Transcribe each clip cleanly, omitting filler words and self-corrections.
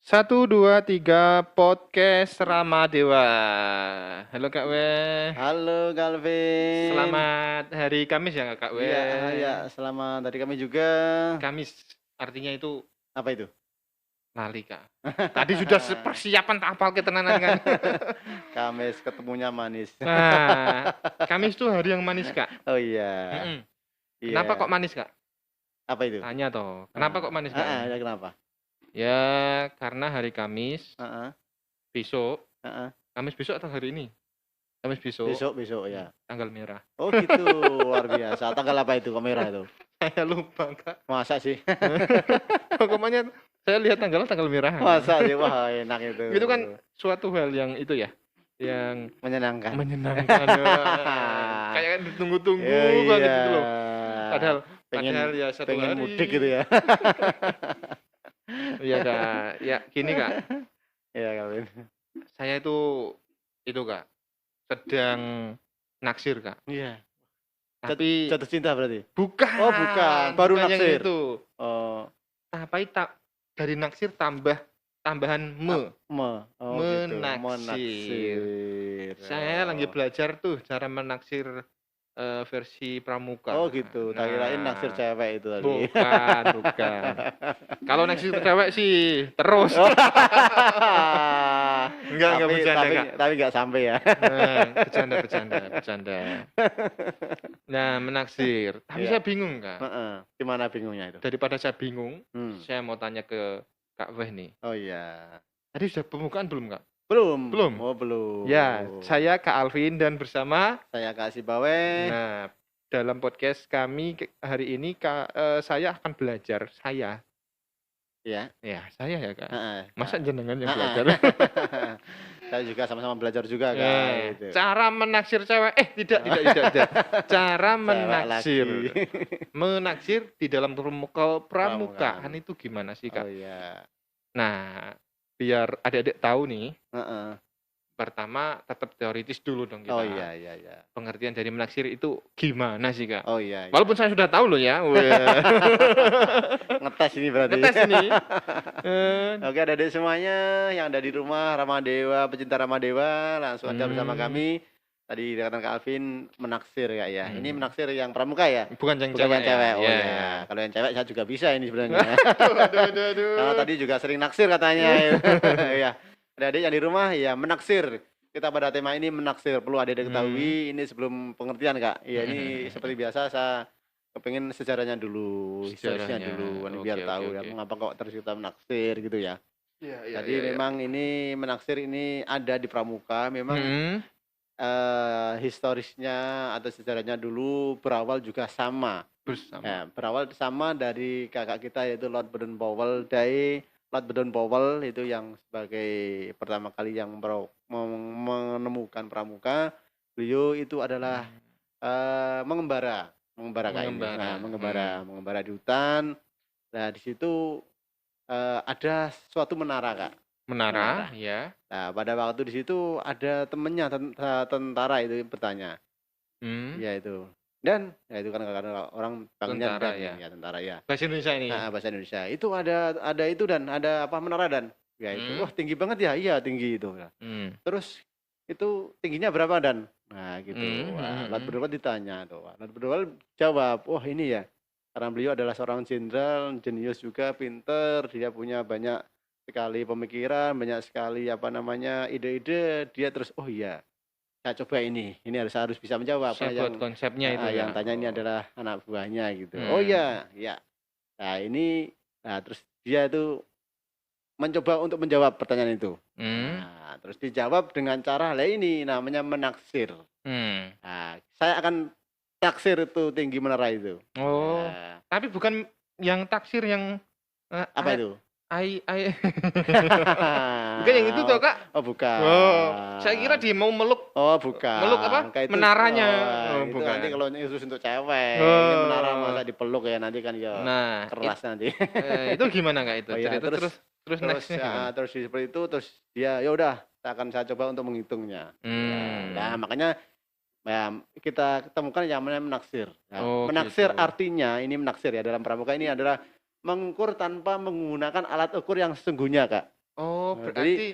Satu, dua, tiga, podcast Ramadewa. Halo Kak W. Halo Galvin. Selamat hari Kamis ya Kak W. Iya, ya, selamat dari kami juga. Kamis artinya itu Apa itu? lali Kak. Tadi sudah persiapan tak hafal ketenanan kan. Kamis ketemunya manis. Nah, Kamis itu hari yang manis Kak. Oh iya. Mm-mm. Iya. Kenapa kok manis Kak? Apa itu? Tanya toh. Kenapa kok manis Kak? Ya, kenapa? Ya karena hari Kamis besok. Kamis besok atau hari ini? Kamis besok. Besok ya. Tanggal merah. Oh gitu, luar biasa. Tanggal apa itu kamera itu? Saya lupa Kak. Masa sih? Pokoknya saya lihat tanggal merah. Masa sih? Wah enak itu. Itu kan suatu hal yang itu ya, yang menyenangkan. Kayak kan ditunggu-tunggu Iya, banget gitu loh. Padahal pengen ya satu pengen hari. mudik gitu ya. Iya Kak, ya gini Kak, Iya Galvin. saya itu Kak, sedang naksir Kak. Iya. Tapi Jatuh cinta berarti? bukan. Oh bukan, baru bukan yang naksir. itu. Oh. Tapi dari naksir tambahan Oh, gitu. menaksir. Saya lagi belajar tuh cara menaksir versi pramuka. Oh gitu, tak kirain naksir cewek itu tadi. Bukan. Kalau naksir cewek sih terus. Enggak bercanda Kak. Tapi enggak sampai ya. Bercanda. Nah, menaksir. Tapi Iya. saya bingung Kak. Gimana bingungnya itu? Daripada saya bingung, saya mau tanya ke Kak Weh nih. Oh iya. Tadi sudah pembukaan belum Kak? Belum. Belum? Oh belum. Ya, saya Kak Alvin dan bersama saya Kak Sibawe. Nah, dalam podcast kami hari ini saya akan belajar. Saya. Ya. Ya, saya ya Kak. Masa jenengan yang belajar? Saya juga sama-sama belajar juga Kak. Ya, Gitu. cara menaksir cewek. Tidak. Cara menaksir. Menaksir di dalam pramukaan itu gimana sih Kak? Oh iya. Nah, biar adik-adik tahu nih. Heeh. Pertama tetap teoritis dulu dong kita. Oh iya. Pengertian dari menaksir itu gimana sih Kak? Oh iya. Walaupun saya sudah tahu loh ya. Ngetes ini berarti. Ngetes ini. Oke, adik-adik semuanya yang ada di rumah Ramadewa, pecinta Ramadewa, langsung aja bersama kami. Tadi dikatakan Kak Alvin menaksir ya. Ini menaksir yang pramuka ya? Bukan yang Bukan cewek. yang cewek. Oh ya. ya. Kalau yang cewek saya juga bisa ini sebenarnya. Aduh. Karena tadi juga sering naksir katanya. Ya. Adik-adik yang di rumah ya menaksir. Kita pada tema ini menaksir. Perlu adik-adik ketahui ini sebelum pengertian Kak. Ya ini seperti biasa saya kepengen sejarahnya dulu, historisnya dulu, biar tahu ya mengapa kok tercipta menaksir gitu ya. Jadi memang ini menaksir ini ada di pramuka. Memang historisnya atau sejarahnya dulu berawal juga sama. Ya, berawal sama dari kakak kita yaitu Lord Baden-Powell. Lord Baden-Powell itu yang sebagai pertama kali yang menemukan pramuka. Beliau itu adalah mengembara di hutan. Nah di situ ada suatu menara Kak. Menara, ya. Nah pada waktu di situ ada temennya tentara itu bertanya. Ya itu. Dan ya itu kan karena orang panggilnya tentara ya tentara ya. Bahasa Indonesia ini. Nah, bahasa Indonesia. Itu ada itu dan ada apa menara dan ya itu. Wah, tinggi banget ya. Iya, tinggi itu. Terus itu tingginya berapa dan? Nah, gitu. Lord Baden-Powell ditanya tuh. Lord Baden-Powell jawab, "Wah, ini ya. Karena beliau adalah seorang jenderal, jenius juga, pinter, dia punya banyak sekali pemikiran, banyak sekali ide-ide, dia terus oh iya. Saya coba ini harus bisa menjawab." Saya buat konsepnya itu yang tanya ini adalah anak buahnya gitu. Oh iya. Nah ini, terus dia itu mencoba untuk menjawab pertanyaan itu. Nah, terus dijawab dengan cara ini namanya menaksir. Nah, saya akan taksir itu tinggi menara itu. Oh, tapi bukan yang taksir yang apa itu? Bukan yang itu toh Kak? Oh bukan. Oh, saya kira dia mau meluk. Oh bukan. Meluk apa? Menaranya. Itu bukan. Nanti kalau khusus untuk cewek, ini menara masa dipeluk ya nanti kan ya keras nanti. Itu gimana Kak itu? Oh, ya, terus seperti itu terus dia ya udah saya coba untuk menghitungnya. Nah makanya kita ketemukan yang namanya menaksir. Menaksir gitu. Artinya ini menaksir ya dalam pramuka ini adalah mengukur tanpa menggunakan alat ukur yang sesungguhnya Kak. Oh, Jadi berarti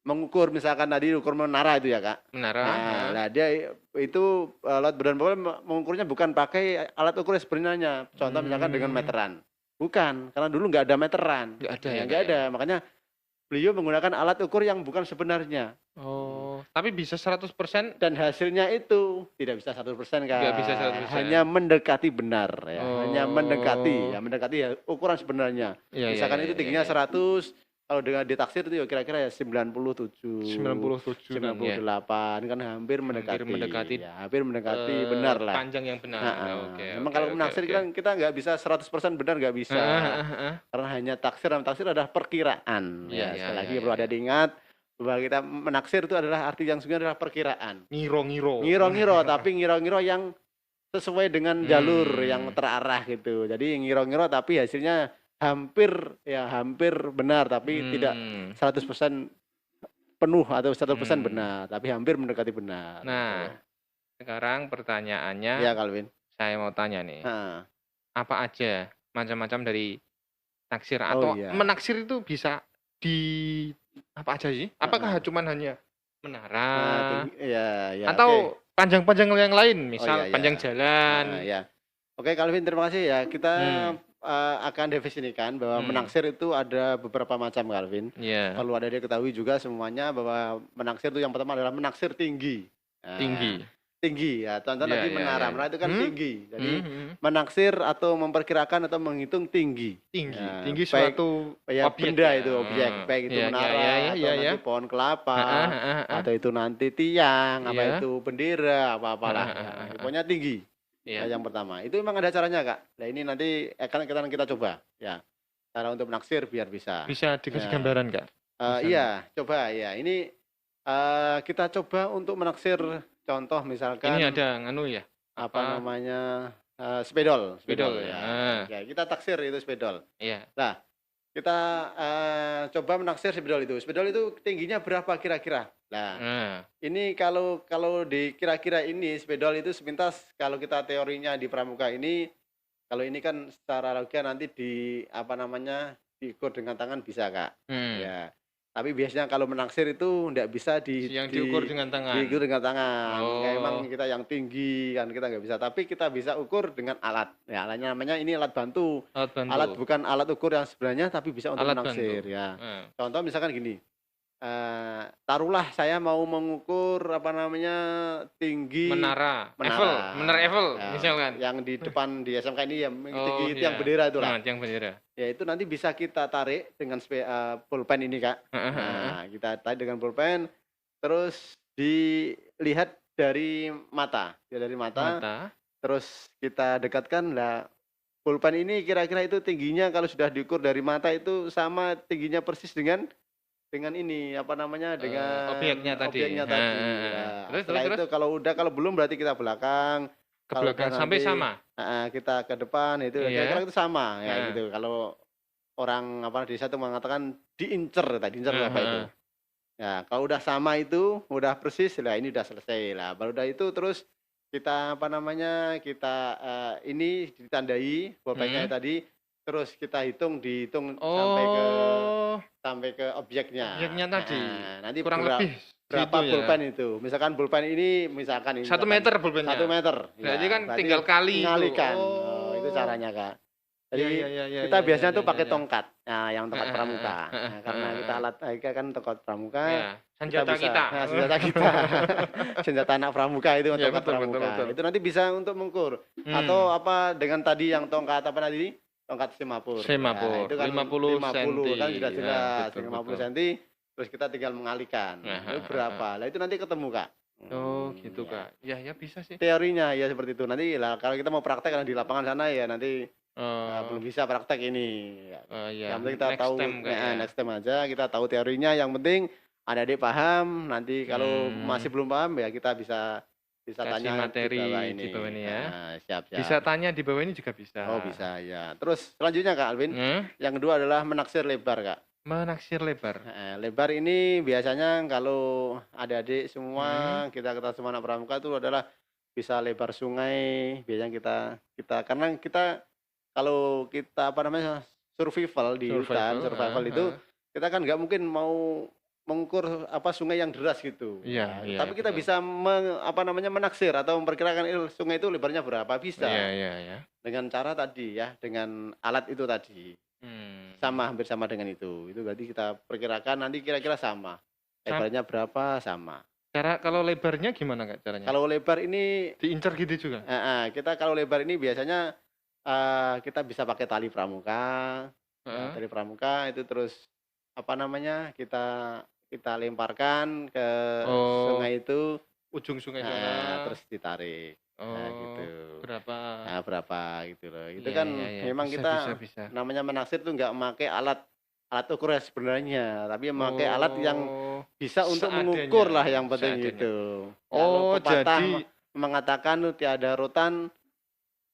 mengukur misalkan tadi ukur menara itu ya Kak. menara. Nah dia itu alat beran pokoknya mengukurnya bukan pakai alat ukur sebenarnya. Contoh misalkan dengan meteran. Bukan, karena dulu nggak ada meteran. Nggak ada ya, Ya, Kak, nggak ya? ada. Makanya beliau menggunakan alat ukur yang bukan sebenarnya. Oh, tapi bisa 100%? Dan hasilnya itu tidak bisa 100% Nggak bisa Kak. 100%. Hanya mendekati benar ya. Hanya mendekati Oh, ya, mendekati ya ukuran sebenarnya. iya iya Misalkan iya itu iya tingginya iya. 100, kalau dengan ditaksir itu ya kira-kira ya 97, 97-an ya. 98 kan hampir Hampir mendekati. mendekati Ya, hampir mendekati benar lah. panjang yang benar. Oke Memang oke kalau oke menaksir oke. kita nggak bisa 100% benar nggak bisa. Heeh heeh heeh. Karena hanya taksir dan taksir adalah perkiraan. Iya Ya, iya sekali iya lagi iya perlu ada iya. diingat bahwa kita menaksir itu adalah arti yang sebenarnya adalah perkiraan. Ngiro-ngiro. Ngiro-ngiro, tapi ngiro-ngiro yang sesuai dengan jalur yang Hmm. terarah gitu. Jadi ngiro-ngiro tapi hasilnya hampir benar tapi tidak Hmm. 100% penuh atau 100% Hmm. benar, tapi hampir mendekati benar Nah, gitu. sekarang pertanyaannya Iya, Kalvin. saya mau tanya nih. Heeh. Apa aja macam-macam dari taksir Oh atau iya. menaksir itu bisa di apa aja sih? Apakah Heeh. cuman hanya menara Iya, ya, oke. atau panjang-panjang yang lain, Oh misal iya, panjang ya. jalan? Ya. Oke, Kalvin, terima kasih ya. Kita Hmm. akan definisikan bahwa Hmm. menaksir itu ada beberapa macam, Kalvin. Iya, Perlu ada diketahui juga semuanya bahwa menaksir itu yang pertama adalah menaksir tinggi. tinggi. Tinggi ya, contoh Iya, tadi iya, menara. iya, iya. Menara itu kan tinggi. Jadi Hmm. menaksir atau memperkirakan atau menghitung tinggi. Tinggi, Ya, tinggi baik suatu ya objek benda ya. itu objek, baik itu Iya, iya, menara iya, atau iya, iya. nanti pohon kelapa Heeh, heeh, heeh. atau itu nanti tiang, apa Iya. itu bendera, apa-apalah Heeh, ya. heeh, heeh. Pokoknya tinggi. Iya. Ya, yang pertama. Itu memang ada caranya, Kak. Nah, ini nanti akan kita coba ya. Cara untuk menaksir biar bisa. Bisa dikasih Ya. gambaran, Kak? Misalnya. Iya, coba ya. Ini kita coba untuk menaksir contoh misalkan Ini ada nganu ya? apa namanya spidol Spidol, ya. ah. Ya, kita taksir itu spidol. Iya. Nah, kita coba menaksir spidol itu. Spidol itu tingginya berapa kira-kira? Nah, Nah, ini kalau di kira-kira ini spidol itu sepintas kalau kita teorinya di pramuka ini, kalau ini kan secara logika nanti diukur dengan tangan bisa, Kak. Ya. Tapi biasanya kalau menaksir itu tidak bisa yang diukur dengan tangan. diukur dengan tangan. Kayak emang Oh. kita yang tinggi kan kita nggak bisa. Tapi kita bisa ukur dengan alat. Ya, alatnya namanya ini alat bantu. Alat bantu. Alat bukan alat ukur yang sebenarnya tapi bisa untuk Alat menaksir bantu. ya. Nah. Contoh misalkan gini. Taruhlah saya mau mengukur tinggi Menara Eiffel ya, misalkan. yang di depan di SMK ini yang tinggi iya. yang bendera itu lah. Nah, yang bendera. Ya itu nanti bisa kita tarik dengan pulpen ini, Kak. Nah, kita tarik dengan pulpen, terus dilihat dari mata. Ya dari mata. Terus kita dekatkan lah. Pulpen ini kira-kira itu tingginya kalau sudah diukur dari mata itu sama tingginya persis dengan ini dengan objeknya tadi. Ya, Terus, setelah itu kalau belum berarti kita belakang. Ke belakang sampai sama. Kita ke depan itu kira-kira itu sama ya gitu. Kalau orang desa itu mengatakan diincer apa itu. Ya, kalau udah sama itu, udah persis lah ini udah selesai lah. Baru udah itu terus kita kita ini ditandai pulpennya tadi, terus kita dihitung sampai ke objeknya. Objeknya tadi. Nanti kurang lebih berapa gitu pulpen itu? Misalkan pulpen ini 1 meter pulpennya. 1 meter. Berarti Ya, kan tinggal kali ngalikan. itu. Itu caranya, Kak. Jadi kita biasanya tuh pakai tongkat. Nah, yang tongkat pramuka. Nah, karena kita kan tongkat pramuka. Ya, senjata kita. Senjata kita. Senjata anak pramuka itu Ya, tongkat pramuka. betul. Itu nanti bisa untuk mengukur. Atau dengan tadi yang tongkat apa tadi? Tongkat semapur. Semapur. Itu kan 50 kan sudah jelas. Ya, 50 cm. Terus kita tinggal mengalihkan. Itu berapa? Lah itu nanti ketemu, Kak. Oh, gitu, Kak. Ya bisa sih. Teorinya ya seperti itu. Nanti lah kalau kita mau praktek di lapangan sana ya nanti belum bisa praktek ini. Iya. Yang penting kita Next tahu time, Kak, ya. next time aja kita tahu teorinya. Yang penting adik-adik paham. Nanti kalau masih belum paham ya kita bisa Kasih tanya materi di bawah ini ya. Nah, siap. Bisa tanya di bawah ini juga bisa. Oh bisa ya. Terus selanjutnya, Kak Alvin, yang kedua adalah menaksir lebar, Kak. Menaksir lebar. Lebar ini biasanya kalau adik-adik semua kita semua anak pramuka itu adalah bisa lebar sungai. Biasanya kita karena kita kalau kita survival di hutan, survival itu kita kan nggak mungkin mau mengukur apa sungai yang deras gitu. Iya, Nah, iya, tapi kita betul. bisa apa namanya menaksir atau memperkirakan sungai itu lebarnya berapa bisa Iya, iya, iya. dengan cara tadi ya, dengan alat itu tadi. Sama, hampir sama dengan itu. Itu berarti kita perkirakan nanti kira-kira sama. Lebarnya berapa sama. Kalau lebarnya gimana Kak caranya? Kalau lebar ini Diincar gitu juga? kita kalau lebar ini biasanya kita bisa pakai tali pramuka. Nah, tali pramuka itu terus apa namanya kita lemparkan ke sungai itu, ujung sungai sana. terus ditarik. Nah, gitu. Berapa? Nah, berapa gitu loh. Itu Iya, kan iya, iya. memang Bisa. namanya menaksir tuh nggak pakai alat ukur ya sebenarnya, tapi memakai alat yang bisa untuk mengukur lah yang penting gitu. Kalau pepatah jadi mengatakan tiada rotan,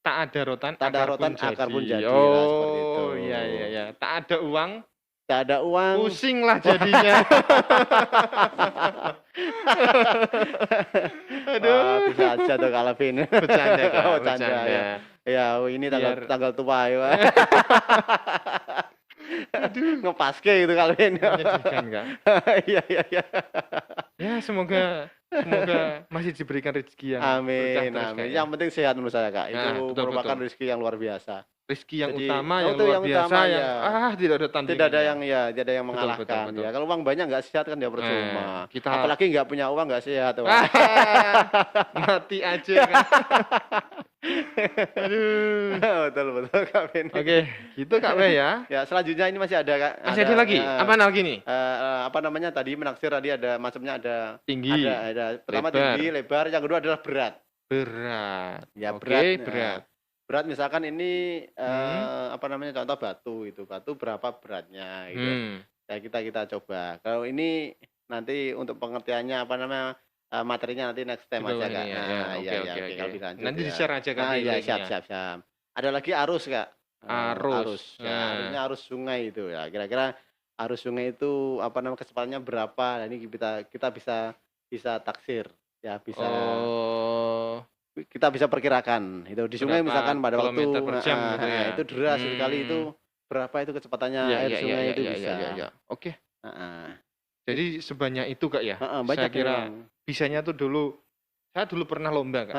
tak ada rotan, akar pun jadi. Lah, seperti itu. Iya, iya, iya. Tak ada uang, pusing lah jadinya. Aduh, bisa aja tuh Calvin. Bercanda, Kak. Bercanda ya. Ya, ini tanggal tua ya. Aduh, ngepaske gitu Calvin. Menyedihkan, Kak. Iya, iya, iya. Ya, semoga masih diberikan rezeki yang amin, terus, amin. Kak, ya. Yang penting sehat menurut saya, Kak. Itu betul, merupakan rezeki yang luar biasa. Rezeki yang Jadi, utama, itu yang luar yang biasa, utama, yang ya. tidak ada tandingannya. Tidak ada yang mengalahkan. betul. Ya, kalau uang banyak nggak sehat kan ya percuma. Apalagi nggak punya uang nggak sehat. Mati aja kan. Aduh. Betul Kak Ben. Oke, gitu Kak Weh ya. Ya, selanjutnya ini masih ada Kak. Masih ada lagi? Apa lagi nih? Apa namanya tadi menaksir tadi ada macamnya, ada tinggi. Ada pertama lebar. tinggi, lebar, yang kedua adalah berat. Ya, Oke, berat. berat. Berat misalkan ini apa namanya contoh batu itu. Batu berapa beratnya gitu. Ya, kita coba. Kalau ini nanti untuk pengertiannya apa namanya materinya nanti next time aja Kak. Oke. Kalau dilanjut. Nanti ya. di-share aja Kak. Iya, siap. Ada lagi arus Kak. Arus. Ya, arusnya arus sungai itu ya. Kira-kira arus sungai itu apa namanya kecepatannya berapa? Nah, ini kita bisa taksir ya, bisa kita bisa perkirakan itu di sungai misalkan pada waktu per jam gitu ya. itu deras sekali itu berapa itu kecepatannya air sungai itu bisa. Oke. Jadi sebanyak itu Kak ya. Banyak saya kira memang. bisanya tuh saya dulu pernah lomba Kak.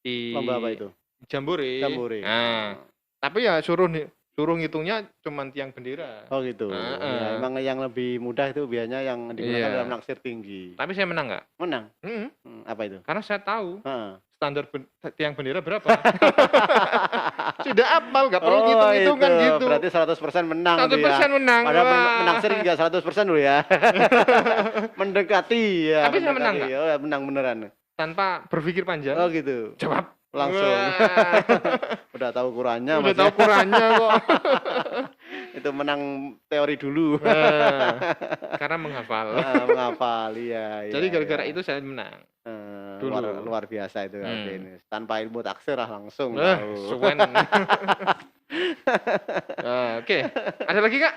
Di lomba apa itu? Jambore. Nah, tapi ya suruh ngitungnya cuman tiang bendera. Oh gitu. Ya, emang yang lebih mudah itu biasanya yang digunakan dalam naksir tinggi. Tapi saya menang nggak? Menang. Apa itu? Karena saya tahu standar tiang bendera berapa. Sudah apal, nggak perlu hitung-hitungan gitu. Berarti 100% menang 100% menang. Padahal menaksir juga 100% loh ya. Mendekati ya. Tapi saya menang nggak? Oh, ya, menang beneran. Tanpa berpikir panjang. Oh gitu. Jawab. Langsung. Udah tahu ukurannya. Udah tahu ukurannya kok. Itu menang teori dulu. Karena menghafal. Menghafal, iya. Jadi gara-gara itu saya menang. Luar biasa itu Calvin. Tanpa ilmu taksir langsung suwen. Oke. Ada lagi Kak?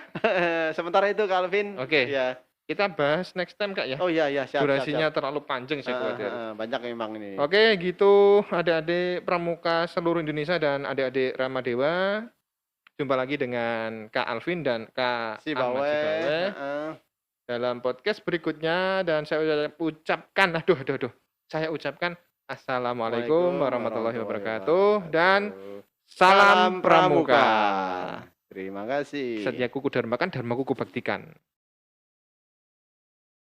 Sementara itu Calvin. Oke. Ya. Kita bahas next time Kak ya. Oh iya, siap. Durasinya terlalu panjang saya khawatir. Banyak memang ini. Oke, gitu adik-adik pramuka seluruh Indonesia dan adik-adik Ramadewa. Jumpa lagi dengan Kak Alvin dan Kak Ahmad Sibawe dalam podcast berikutnya, dan saya ucapkan saya ucapkan assalamualaikum warahmatullahi wabarakatuh dan salam pramuka. Terima kasih. Satya kuku dharmakan, dharmaku kubaktikan.